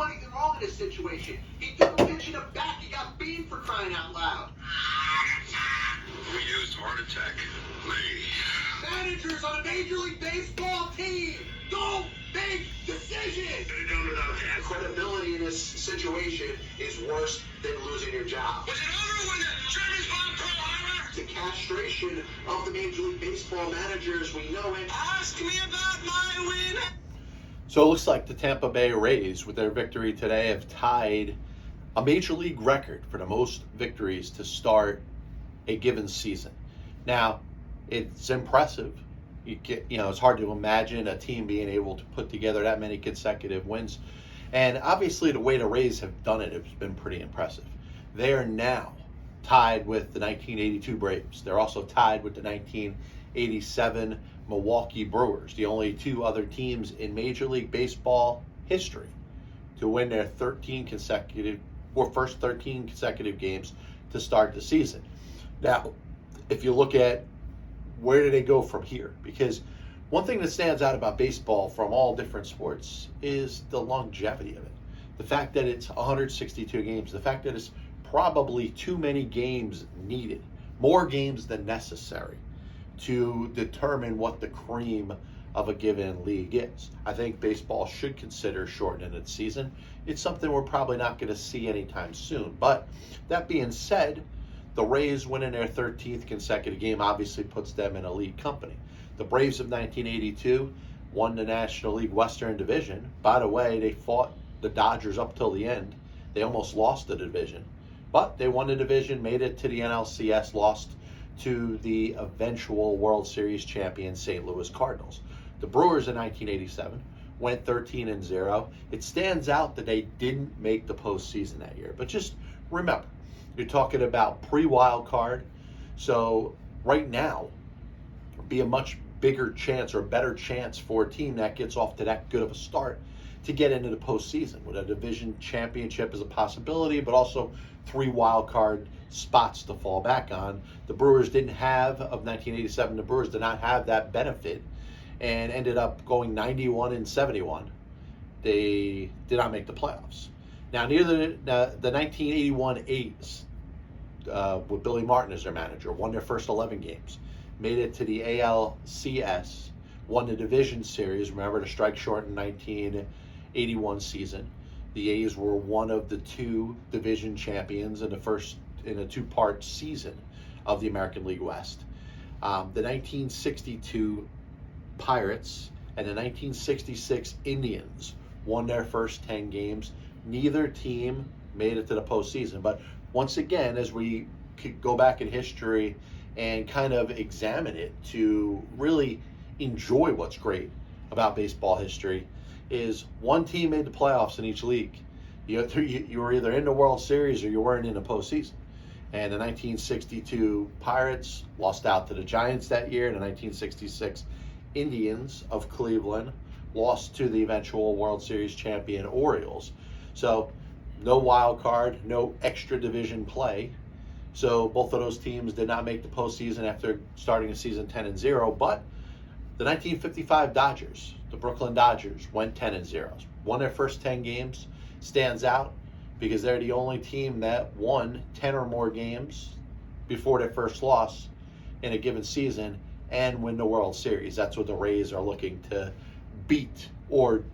saw anything wrong in this situation. He took a pitch in the back. He got beamed for crying out loud. Who used heart attack? Me. Managers on a Major League Baseball team don't make decisions. Credibility in this situation is worse than losing your job. Was it over when the Germans bombed Pearl Harbor? The castration of the Major League Baseball managers, we know it. Ask me about my win. So it looks like the Tampa Bay Rays, with their victory today, have tied a Major League record for the most victories to start a given season. Now, it's impressive. It's hard to imagine a team being able to put together that many consecutive wins. And obviously, the way the Rays have done it has been pretty impressive. They are now tied with the 1982 Braves. They're also tied with the 1987 Milwaukee Brewers, the only two other teams in Major League Baseball history to win their first 13 consecutive games to start the season. Now, if you look at where do they go from here? Because one thing that stands out about baseball from all different sports is the longevity of it. The fact that it's 162 games, the fact that it's probably too many games needed, more games than necessary to determine what the cream of a given league is. I think baseball should consider shortening its season. It's something we're probably not going to see anytime soon. But that being said, the Rays winning their 13th consecutive game obviously puts them in elite company. The Braves of 1982 won the National League Western Division. By the way, they fought the Dodgers up till the end. They almost lost the division. But they won the division, made it to the NLCS, lost to the eventual World Series champion St. Louis Cardinals. The Brewers in 1987 went 13-0. It stands out that they didn't make the postseason that year. But just remember, you're talking about pre-wild card. So right now, be a much bigger chance or better chance for a team that gets off to that good of a start to get into the postseason, with a division championship as a possibility, but also 3 wild card spots to fall back on. The Brewers didn't have, of 1987, the Brewers did not have that benefit and ended up going 91-71. They did not make the playoffs. Now, near the 1981 A's, with Billy Martin as their manager, won their first 11 games, made it to the ALCS, won the division series. Remember, to strike short in 1981 season. The A's were one of the 2 division champions in a 2-part season of the American League West. The 1962 Pirates and the 1966 Indians won their first 10 games. Neither team made it to the postseason. But once again, as we could go back in history and kind of examine it to really enjoy what's great about baseball history, is one team made the playoffs in each league. You were either in the World Series or you weren't in the postseason. And the 1962 Pirates lost out to the Giants that year. And the 1966 Indians of Cleveland lost to the eventual World Series champion Orioles. So no wild card, no extra division play. So both of those teams did not make the postseason after starting the season 10-0. But the 1955 Dodgers, the Brooklyn Dodgers, went 10-0. Won their first 10 games. Stands out because they're the only team that won 10 or more games before their first loss in a given season and win the World Series. That's what the Rays are looking to beat or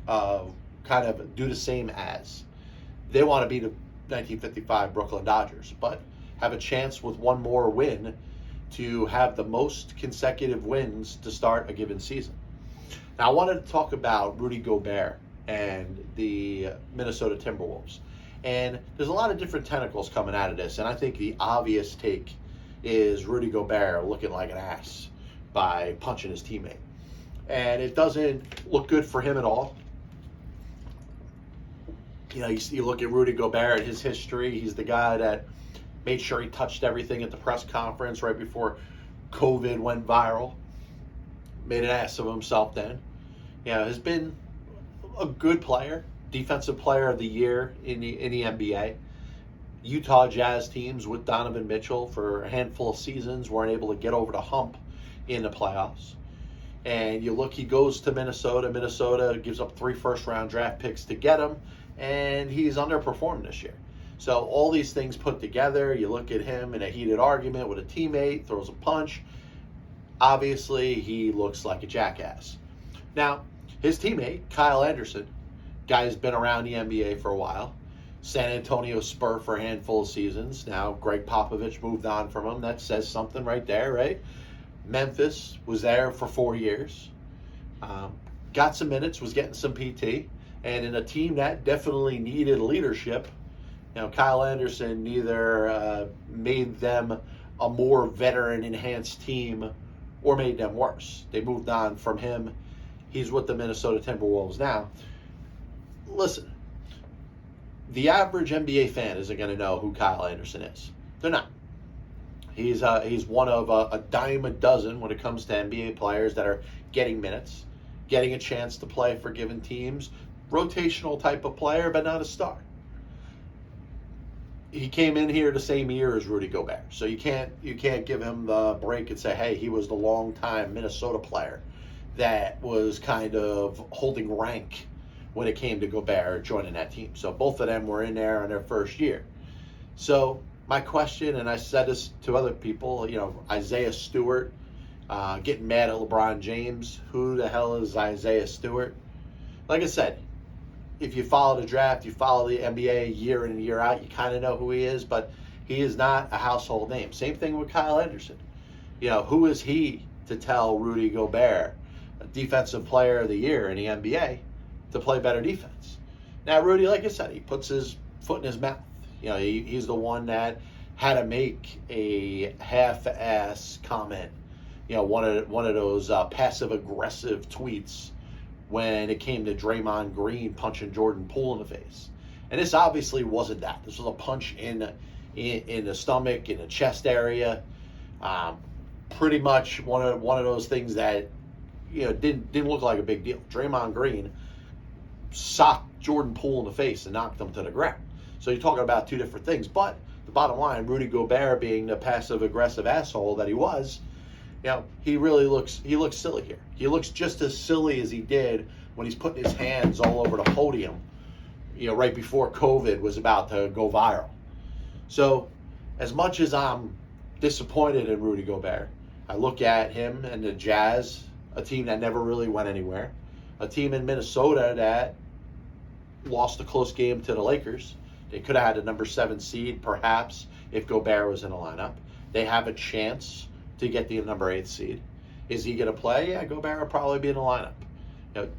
kind of do the same as. They want to beat the 1955 Brooklyn Dodgers, but have a chance with one more win to have the most consecutive wins to start a given season. Now, I wanted to talk about Rudy Gobert and the Minnesota Timberwolves. And there's a lot of different tentacles coming out of this, and I think the obvious take is Rudy Gobert looking like an ass by punching his teammate. And it doesn't look good for him at all. You look at Rudy Gobert and his history. He's the guy that made sure he touched everything at the press conference right before COVID went viral. Made an ass of himself then. Has been a good player, defensive player of the year in the NBA. Utah Jazz teams with Donovan Mitchell for a handful of seasons weren't able to get over the hump in the playoffs. And you look, he goes to Minnesota. Minnesota gives up 3 first-round draft picks to get him, and he's underperformed this year. So all these things put together, you look at him in a heated argument with a teammate, throws a punch. Obviously, he looks like a jackass. Now, his teammate, Kyle Anderson, guy who's been around the NBA for a while, San Antonio Spur for a handful of seasons. Now, Greg Popovich moved on from him. That says something right there, right? Memphis was there for 4 years. Got some minutes, was getting some PT. And in a team that definitely needed leadership, Kyle Anderson neither made them a more veteran-enhanced team or made them worse. They moved on from him. He's with the Minnesota Timberwolves now. Listen, the average NBA fan isn't going to know who Kyle Anderson is. They're not. He's one of a dime a dozen when it comes to NBA players that are getting minutes, getting a chance to play for given teams. Rotational type of player, but not a star. He came in here the same year as Rudy Gobert, so you can't give him the break and say, hey, he was the longtime Minnesota player that was kind of holding rank when it came to Gobert joining that team. So both of them were in there on their first year. So my question, and I said this to other people, Isaiah Stewart getting mad at LeBron James. Who the hell is Isaiah Stewart? Like I said, if you follow the draft, you follow the NBA year in and year out, you kind of know who he is, but he is not a household name. Same thing with Kyle Anderson. Who is he to tell Rudy Gobert, a defensive player of the year in the NBA, to play better defense? Now, Rudy, like I said, he puts his foot in his mouth. He's the one that had to make a half-ass comment, one of those passive-aggressive tweets when it came to Draymond Green punching Jordan Poole in the face. And this obviously wasn't that. This was a punch in the stomach, in the chest area. Pretty much one of those things that didn't look like a big deal. Draymond Green socked Jordan Poole in the face and knocked him to the ground. So you're talking about two different things. But the bottom line, Rudy Gobert being the passive-aggressive asshole that he was, he really looks silly here. He looks just as silly as he did when he's putting his hands all over the podium, right before COVID was about to go viral. So as much as I'm disappointed in Rudy Gobert, I look at him and the Jazz, a team that never really went anywhere, a team in Minnesota that lost a close game to the Lakers. They could have had a number 7 seed, perhaps, if Gobert was in the lineup. They have a chance to get the number 8 seed. Is he going to play? Yeah, Gobert will probably be in the lineup.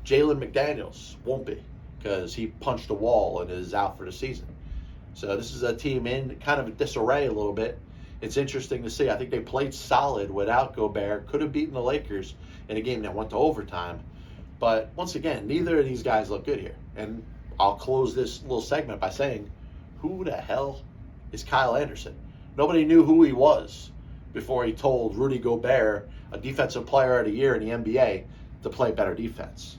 Jalen McDaniels won't be because he punched a wall and is out for the season. So this is a team in kind of a disarray a little bit. It's interesting to see. I think they played solid without Gobert. Could have beaten the Lakers in a game that went to overtime. But once again, neither of these guys look good here. And I'll close this little segment by saying, who the hell is Kyle Anderson? Nobody knew who he was before he told Rudy Gobert, a defensive player of the year in the NBA, to play better defense.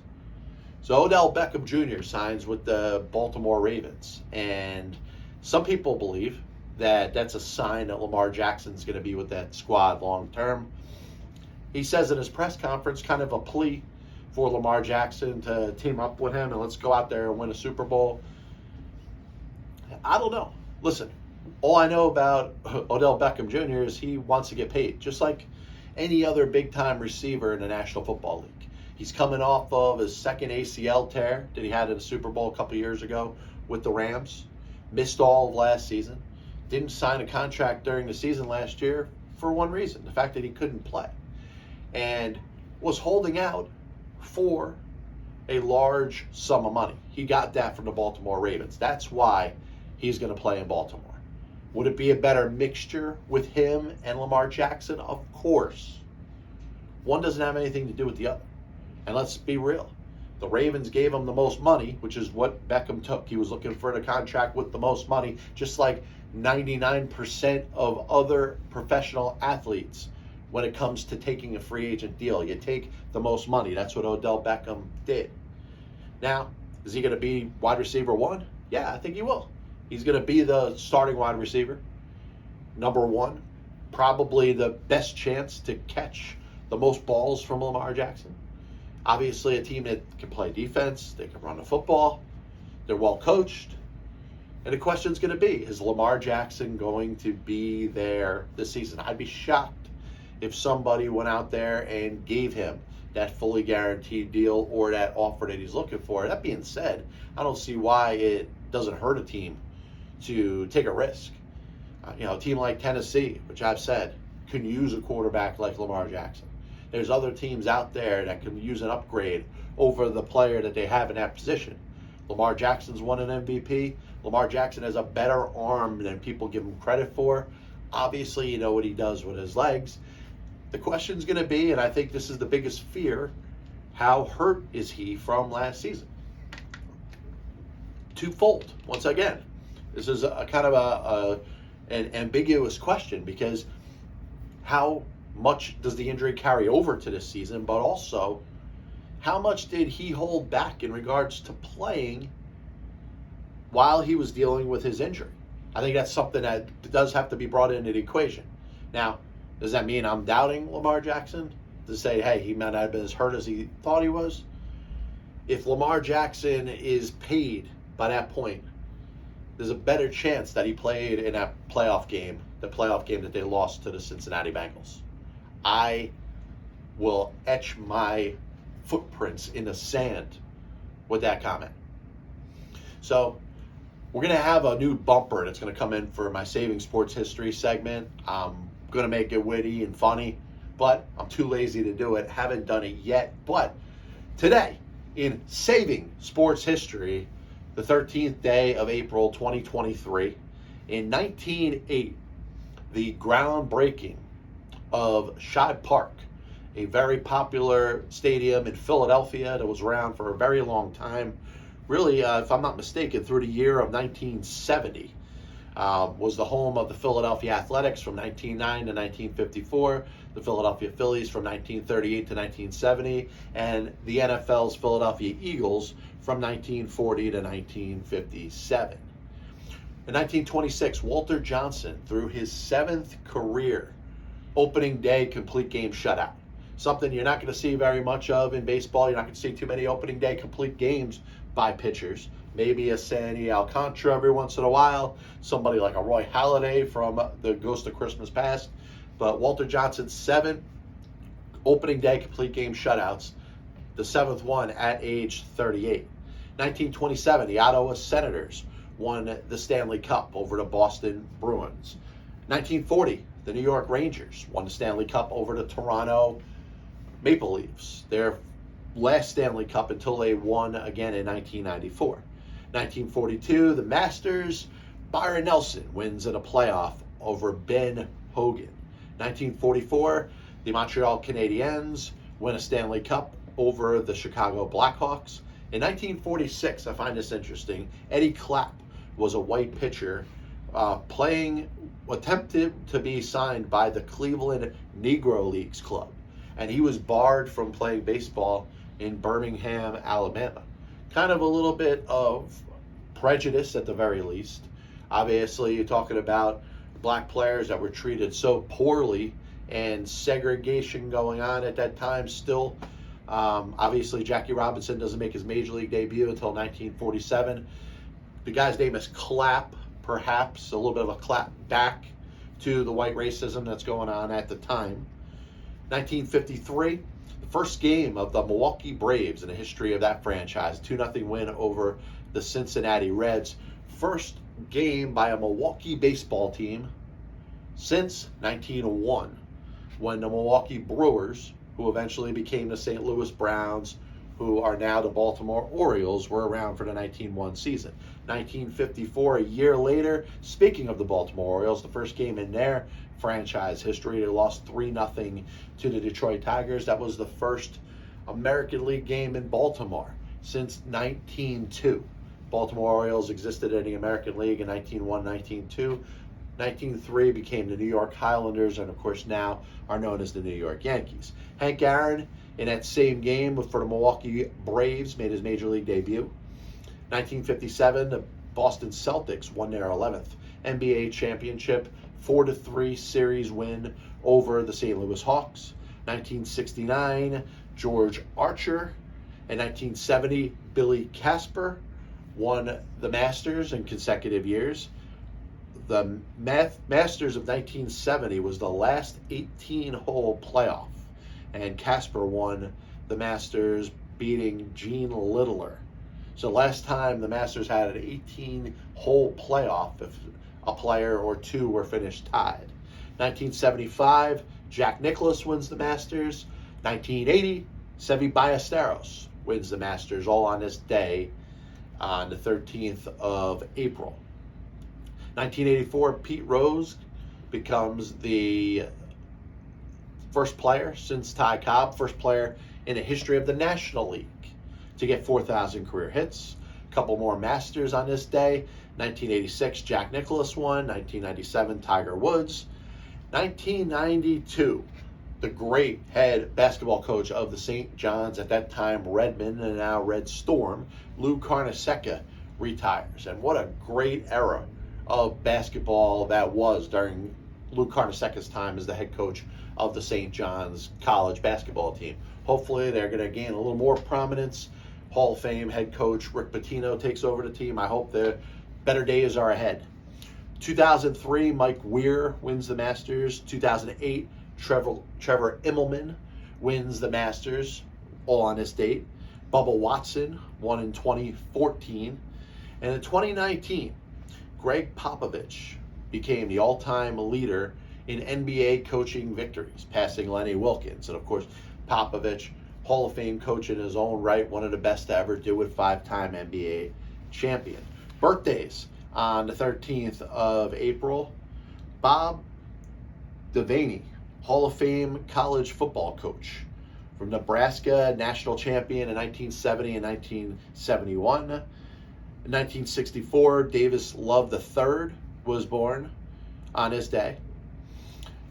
So Odell Beckham Jr. signs with the Baltimore Ravens. And some people believe that that's a sign that Lamar Jackson's going to be with that squad long term. He says in his press conference, kind of a plea for Lamar Jackson to team up with him and let's go out there and win a Super Bowl. I don't know. Listen, all I know about Odell Beckham Jr. is he wants to get paid, just like any other big-time receiver in the National Football League. He's coming off of his second ACL tear that he had in the Super Bowl a couple years ago with the Rams. Missed all of last season. Didn't sign a contract during the season last year for one reason, the fact that he couldn't play. And was holding out for a large sum of money. He got that from the Baltimore Ravens. That's why he's going to play in Baltimore. Would it be a better mixture with him and Lamar Jackson? Of course. One doesn't have anything to do with the other. And let's be real. The Ravens gave him the most money, which is what Beckham took. He was looking for the contract with the most money, just like 99% of other professional athletes when it comes to taking a free agent deal. You take the most money. That's what Odell Beckham did. Now, is he going to be wide receiver 1? Yeah, I think he will. He's going to be the starting wide receiver, number 1. Probably the best chance to catch the most balls from Lamar Jackson. Obviously, a team that can play defense, they can run the football. They're well coached. And the question's going to be, is Lamar Jackson going to be there this season? I'd be shocked if somebody went out there and gave him that fully guaranteed deal or that offer that he's looking for. That being said, I don't see why it doesn't hurt a team to take a risk. A team like Tennessee, which I've said, can use a quarterback like Lamar Jackson. There's other teams out there that can use an upgrade over the player that they have in that position. Lamar Jackson's won an MVP. Lamar Jackson has a better arm than people give him credit for. Obviously, you know what he does with his legs. The question's going to be, and I think this is the biggest fear, how hurt is he from last season? Twofold. Once again, this is a kind of an ambiguous question, because how much does the injury carry over to this season, but also how much did he hold back in regards to playing while he was dealing with his injury? I think that's something that does have to be brought into the equation. Now, does that mean I'm doubting Lamar Jackson to say, hey, he might not have been as hurt as he thought he was? If Lamar Jackson is paid by that point, there's a better chance that he played in that playoff game, the playoff game that they lost to the Cincinnati Bengals. I will etch my footprints in the sand with that comment. So we're going to have a new bumper that's going to come in for my Saving Sports History segment. I'm going to make it witty and funny, but I'm too lazy to do it. Haven't done it yet. But today, in Saving Sports History, the 13th day of April 2023, in 1908, the groundbreaking of Shibe Park, a very popular stadium in Philadelphia that was around for a very long time. Really, if I'm not mistaken, through the year of 1970, was the home of the Philadelphia Athletics from 1909 to 1954, the Philadelphia Phillies from 1938 to 1970, and the NFL's Philadelphia Eagles from 1940 to 1957. In 1926, Walter Johnson threw his 7th career opening day complete game shutout. Something you're not going to see very much of in baseball. You're not going to see too many opening day complete games by pitchers. Maybe a Sandy Alcantara every once in a while. Somebody like a Roy Halladay from the Ghost of Christmas Past. But Walter Johnson's 7 opening day complete game shutouts. The 7th one at age 38. 1927, the Ottawa Senators won the Stanley Cup over the Boston Bruins. 1940, the New York Rangers won the Stanley Cup over the Toronto Maple Leafs, their last Stanley Cup until they won again in 1994. 1942, the Masters, Byron Nelson wins in a playoff over Ben Hogan. 1944, the Montreal Canadiens win a Stanley Cup over the Chicago Blackhawks. In 1946, I find this interesting, Eddie Clapp was a white pitcher attempted to be signed by the Cleveland Negro Leagues Club. And he was barred from playing baseball in Birmingham, Alabama. Kind of a little bit of prejudice at the very least. Obviously, you're talking about black players that were treated so poorly and segregation going on at that time still. Obviously, Jackie Robinson doesn't make his major league debut until 1947. The guy's name is Clapp, perhaps a little bit of a clap back to the white racism that's going on at the time. 1953, the first game of the Milwaukee Braves in the history of that franchise, 2-0 win over the Cincinnati Reds. First game by a Milwaukee baseball team since 1901, when the Milwaukee Brewers, who eventually became the St. Louis Browns, who are now the Baltimore Orioles, were around for the 1901 season. 1954, a year later, speaking of the Baltimore Orioles, the first game in their franchise history, they lost 3-0 to the Detroit Tigers. That was the first American League game in Baltimore since 1902. Baltimore Orioles existed in the American League in 1901, 1902. 1903 became the New York Highlanders, and of course now are known as the New York Yankees. Hank Aaron, in that same game for the Milwaukee Braves, made his major league debut. 1957, the Boston Celtics won their 11th NBA championship, 4-3 series win over the St. Louis Hawks. 1969, George Archer. In 1970, Billy Casper won the Masters in consecutive years. The Masters of 1970 was the last 18-hole playoff, and Casper won the Masters, beating Gene Littler. So last time the Masters had an 18-hole playoff, if a player or two were finished tied. 1975, Jack Nicklaus wins the Masters. 1980, Seve Ballesteros wins the Masters, all on this day, on the 13th of April. 1984, Pete Rose becomes the first player since Ty Cobb, first player in the history of the National League to get 4,000 career hits. A couple more Masters on this day. 1986, Jack Nicklaus won. 1997, Tiger Woods. 1992, the great head basketball coach of the St. John's, at that time Redmond and now Red Storm, Lou Carnesecca, retires. And what a great era of basketball that was during Lou Carnesecca's time as the head coach of the St. John's college basketball team. Hopefully they're going to gain a little more prominence. Hall of Fame head coach Rick Pitino takes over the team. I hope the better days are ahead. 2003, Mike Weir wins the Masters. 2008, Trevor Immelman wins the Masters, all on this date. Bubba Watson won in 2014. And in 2019, Greg Popovich became the all-time leader in NBA coaching victories, passing Lenny Wilkins. And of course, Popovich, Hall of Fame coach in his own right, one of the best to ever do it, 5-time NBA champion. Birthdays on the 13th of April. Bob Devaney, Hall of Fame college football coach. From Nebraska, national champion in 1970 and 1971. In 1964, Davis Love III was born on this day.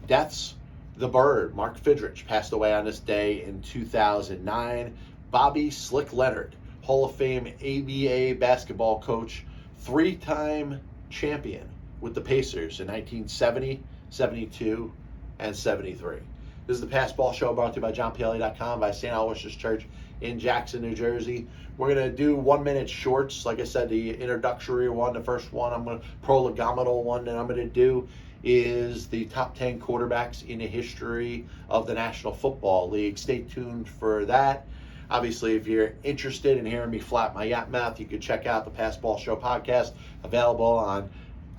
Deaths: the Bird, Mark Fidrich, passed away on this day in 2009. Bobby Slick Leonard, Hall of Fame ABA basketball coach, 3-time champion with the Pacers in 1970, 72, and 73. This is the Pass Ball Show, brought to you by JohnPLA.com, by St. Aloysius Church in Jackson, New Jersey. We're going to do 1-minute shorts. Like I said, the introductory one, the first one, prolegometal one that I'm going to do is the top 10 quarterbacks in the history of the National Football League. Stay tuned for that. Obviously, if you're interested in hearing me flap my yap mouth, you can check out the Pass Ball Show podcast, available on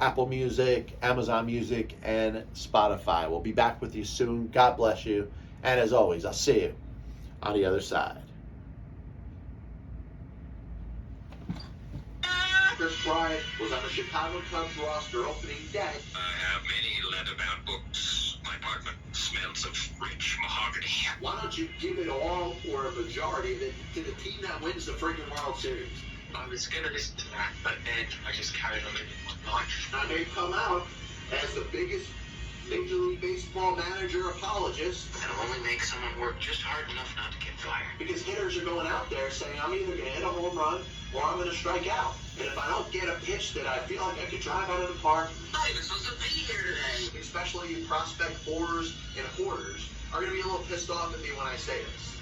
Apple Music, Amazon Music, and Spotify. We'll be back with you soon. God bless you. And as always, I'll see you on the other side. Chris Bryant was on the Chicago Cubs roster opening day. I have many leather-bound books. My apartment smells of rich mahogany. Why don't you give it all, or a majority of it, to the team that wins the freaking World Series? I was going to listen to that, but then I just carried on living my life. Now they come out as the biggest Major League Baseball manager apologist. That'll only make someone work just hard enough not to get fired. Because hitters are going out there saying, I'm either going to hit a home run or I'm going to strike out. And if I don't get a pitch that I feel like I could drive out of the park, I'm even supposed to be here today. especially you prospect hoarders and hoarders, are going to be a little pissed off at me when I say this.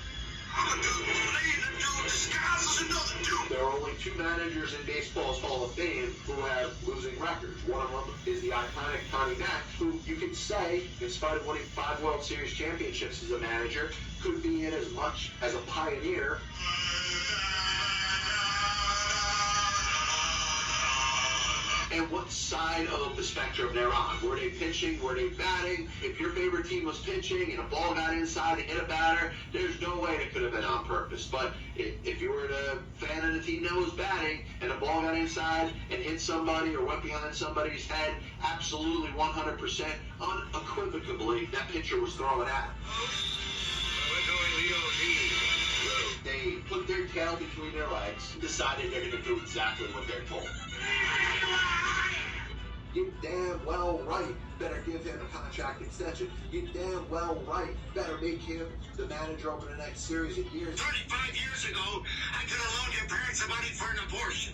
I'm a dude playing a dude disguised as another dude. There are only 2 managers in baseball's Hall of Fame who have losing records. One of them is the iconic Connie Mack, who you could say, in spite of winning 5 World Series championships as a manager, could be in as much as a pioneer. And what side of the spectrum they're on. Were they pitching? Were they batting? If your favorite team was pitching and a ball got inside and hit a batter, there's no way it could have been on purpose. But if you were a fan of the team that was batting and the ball got inside and hit somebody or went behind somebody's head, absolutely 100%, unequivocally, that pitcher was throwing at him. We're going the OG. They put their tail between their legs, decided they're going to do exactly what they're told. You damn well right better give him a contract extension. You damn well right better make him the manager over the next series of years. 35 years ago, I could have loaned your parents the money for an abortion.